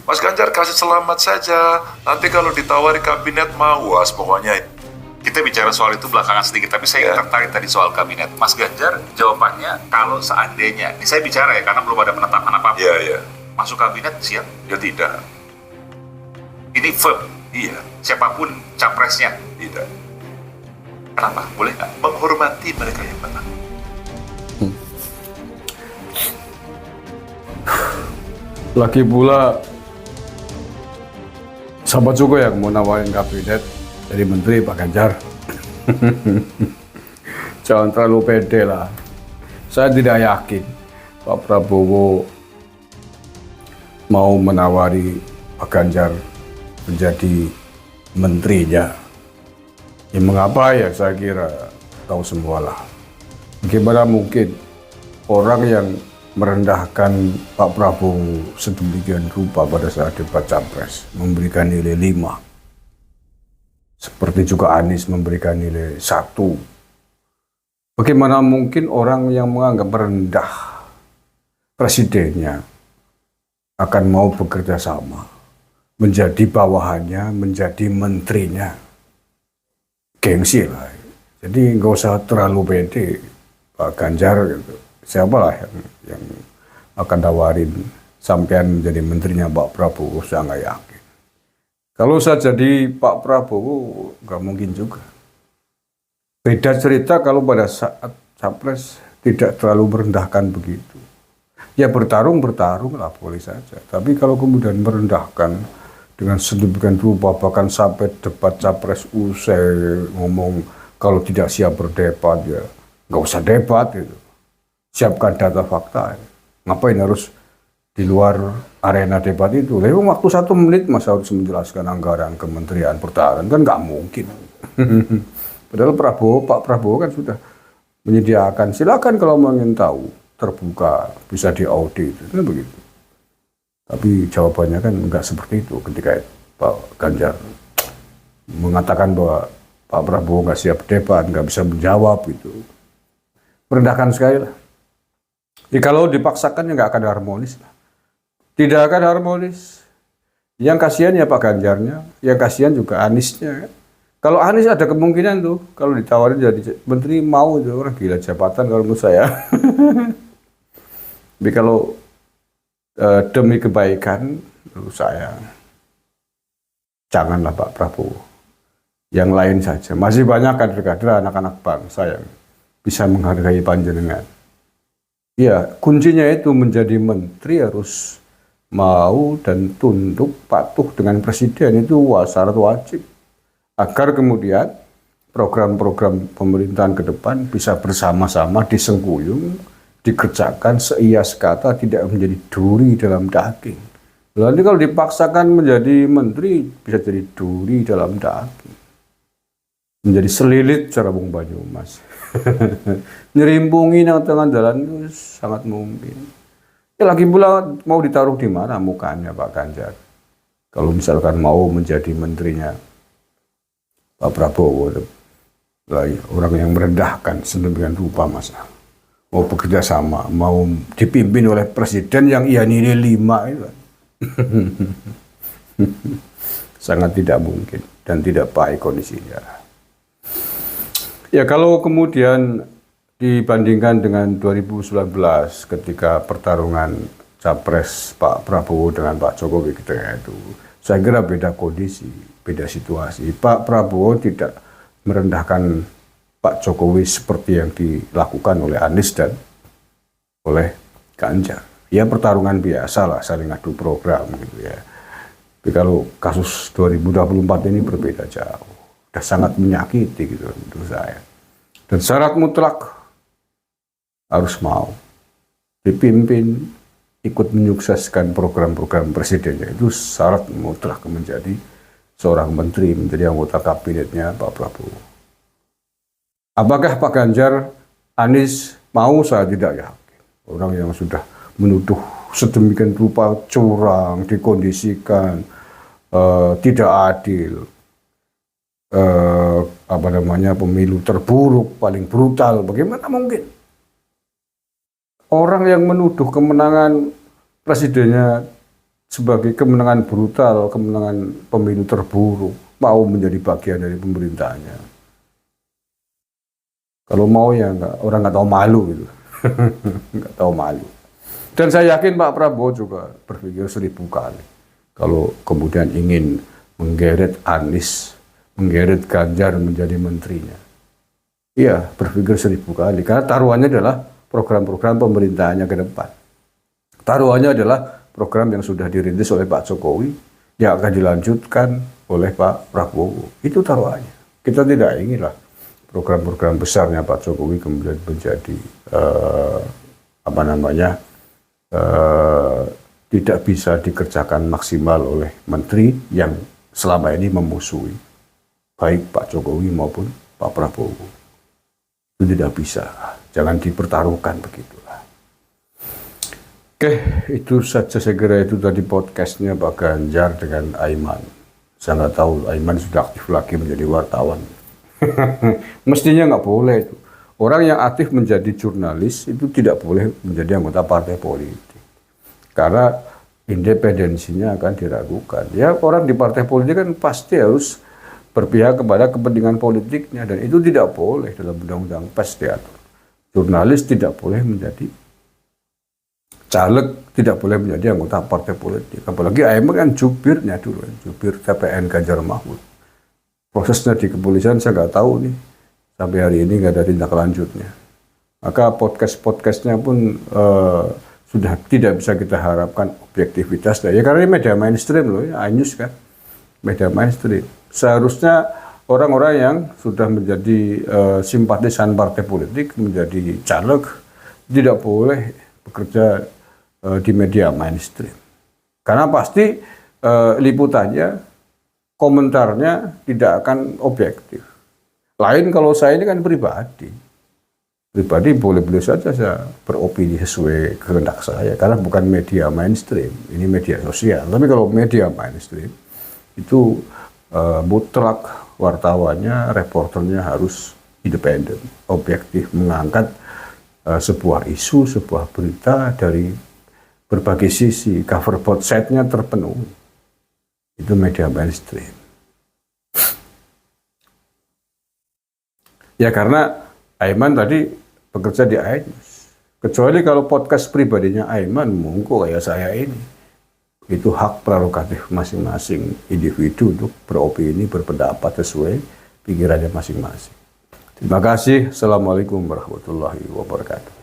Mas Ganjar kasih selamat saja, nanti kalau ditawari kabinet mau, was pokoknya. Kita bicara soal itu belakangan sedikit, tapi saya tertarik tadi soal kabinet. Mas Ganjar jawabannya kalau seandainya, ini saya bicara ya karena belum ada penetapan apa-apa. Iya. Masuk kabinet siap? Ya tidak. Ini firm? Iya. Siapapun capresnya? Tidak. Kenapa? Boleh nggak? Menghormati mereka yang menang. Lagi pula siapa juga yang mau nawarin kabinet jadi menteri Pak Ganjar. Jangan terlalu pede lah. Saya tidak yakin Pak Prabowo mau menawari Pak Ganjar menjadi menterinya. Ya mengapa ya, saya kira tahu semualah. Bagaimana mungkin orang yang merendahkan Pak Prabowo sedemikian rupa pada saat debat Capres memberikan nilai 5. Seperti juga Anies memberikan nilai 1. Bagaimana mungkin orang yang menganggap rendah presidennya akan mau bekerja sama, menjadi bawahannya, menjadi menterinya? Gengsi lah. Jadi nggak usah terlalu pede Pak Ganjar gitu. Siapalah yang akan tawarin sampean menjadi menterinya Pak Prabowo, saya nggak yakin. Kalau saya jadi Pak Prabowo, nggak mungkin juga. Beda cerita kalau pada saat Capres tidak terlalu merendahkan begitu. Ya bertarung lah boleh saja. Tapi kalau kemudian merendahkan dengan sedemikian rupa, bahkan sampai debat Capres usai ngomong kalau tidak siap berdebat ya nggak usah debat gitu. Siapkan data fakta. Ngapain harus di luar arena debat itu? Lalu waktu 1 menit masa harus menjelaskan anggaran Kementerian Pertahanan, kan nggak mungkin. Padahal Pak Prabowo kan sudah menyediakan, silakan kalau mau ingin tahu, terbuka, bisa diaudit, kan begitu. Tapi jawabannya kan nggak seperti itu ketika Pak Ganjar mengatakan bahwa Pak Prabowo nggak siap debat, nggak bisa menjawab itu. Merendahkan sekali lah. Jadi kalau dipaksakan ya nggak akan harmonis lah. Tidak akan harmonis. Yang kasihan ya Pak Ganjarnya, yang kasihan juga Aniesnya. Kalau Anies ada kemungkinan tuh, kalau ditawarin jadi menteri mau, itu orang gila jabatan kalau menurut saya. Tapi kalau demi kebaikan, menurut saya, janganlah Pak Prabowo. Yang lain saja. Masih banyak kader-kader anak-anak bangsa yang bisa menghargai panjenengan. Ya, kuncinya itu menjadi menteri harus mau dan tunduk patuh dengan presiden, itu syarat wajib agar kemudian program-program pemerintahan ke depan bisa bersama-sama disengkuyung, dikerjakan seias kata, tidak menjadi duri dalam daging. Nanti kalau dipaksakan menjadi menteri bisa jadi duri dalam daging, menjadi selilit cara Bung Banyumas. Nyerimpungi nang tengah jalan itu sangat mungkin. Ya lagi pula mau ditaruh di mana mukanya Pak Ganjar? Kalau misalkan mau menjadi menterinya Pak Prabowo, orang yang merendahkan sedemikian rupa masa mau bekerja sama, mau dipimpin oleh presiden yang ia nilai 5 itu. Sangat tidak mungkin dan tidak baik kondisinya. Ya kalau kemudian dibandingkan dengan 2019 ketika pertarungan Capres Pak Prabowo dengan Pak Jokowi ketika itu, saya kira beda kondisi, beda situasi. Pak Prabowo tidak merendahkan Pak Jokowi seperti yang dilakukan oleh Anies dan oleh Ganjar. Ya pertarungan biasa lah, saling adu program gitu ya. Tapi kalau kasus 2024 ini berbeda jauh, sudah sangat menyakiti gitu menurut saya. Dan syarat mutlak harus mau dipimpin, ikut menyukseskan program-program presidennya, itu syarat mutlak menjadi seorang menteri, menjadi anggota kabinetnya Pak Prabowo. Apakah Pak Ganjar, Anies mau? Saya tidak yakin. Orang yang sudah menuduh sedemikian rupa curang, dikondisikan, tidak adil, pemilu terburuk, paling brutal, bagaimana mungkin? Orang yang menuduh kemenangan presidennya sebagai kemenangan brutal, kemenangan pemilu terburuk, mau menjadi bagian dari pemerintahnya. Kalau mau ya orang nggak tahu malu gitu, nggak tahu malu. Dan saya yakin Pak Prabowo juga berpikir 1000 kali kalau kemudian ingin menggeret Anies, menggeret Ganjar menjadi menterinya. Iya, berpikir 1000 kali karena taruhannya adalah program-program pemerintahannya ke depan. Taruhannya adalah program yang sudah dirintis oleh Pak Jokowi yang akan dilanjutkan oleh Pak Prabowo. Itu taruhannya. Kita tidak inginlah program-program besarnya Pak Jokowi kemudian menjadi tidak bisa dikerjakan maksimal oleh menteri yang selama ini memusuhi baik Pak Jokowi maupun Pak Prabowo. Itu tidak bisa. Jangan dipertaruhkan begitulah. Oke, itu saja saya kira itu tadi podcastnya Pak Ganjar dengan Aiman. Saya nggak tahu Aiman sudah aktif lagi menjadi wartawan. Mestinya nggak boleh itu. Orang yang aktif menjadi jurnalis itu tidak boleh menjadi anggota partai politik. Karena independensinya akan diragukan. Ya orang di partai politik kan pasti harus berpihak kepada kepentingan politiknya. Dan itu tidak boleh dalam undang-undang pers diatur. Jurnalis tidak boleh menjadi caleg, tidak boleh menjadi anggota partai politik. Apalagi Aiman kan jubirnya dulu, jubir TPN Ganjar Mahfud. Prosesnya di kepolisian saya nggak tahu nih. Sampai hari ini nggak ada tindak lanjutnya. Maka podcast-podcastnya pun sudah tidak bisa kita harapkan objektivitas. Ya karena ini media mainstream loh, ya, iNews kan. Media mainstream. Seharusnya orang-orang yang sudah menjadi simpatisan partai politik, menjadi caleg, tidak boleh bekerja di media mainstream. Karena pasti liputannya, komentarnya tidak akan objektif. Lain kalau saya ini kan pribadi. Pribadi boleh-boleh saja saya beropini sesuai kehendak saya. Karena bukan media mainstream, ini media sosial. Tapi kalau media mainstream, itu mutlak wartawannya, reporternya harus independen, objektif, mengangkat sebuah isu, sebuah berita dari berbagai sisi, cover both side-nya terpenuhi. Itu media mainstream. Ya karena Aiman tadi bekerja di iNews. Kecuali kalau podcast pribadinya Aiman, monggo kayak saya ini. Itu hak prerogatif masing-masing individu untuk beropini, berpendapat sesuai pikirannya masing-masing. Terima kasih. Assalamualaikum warahmatullahi wabarakatuh.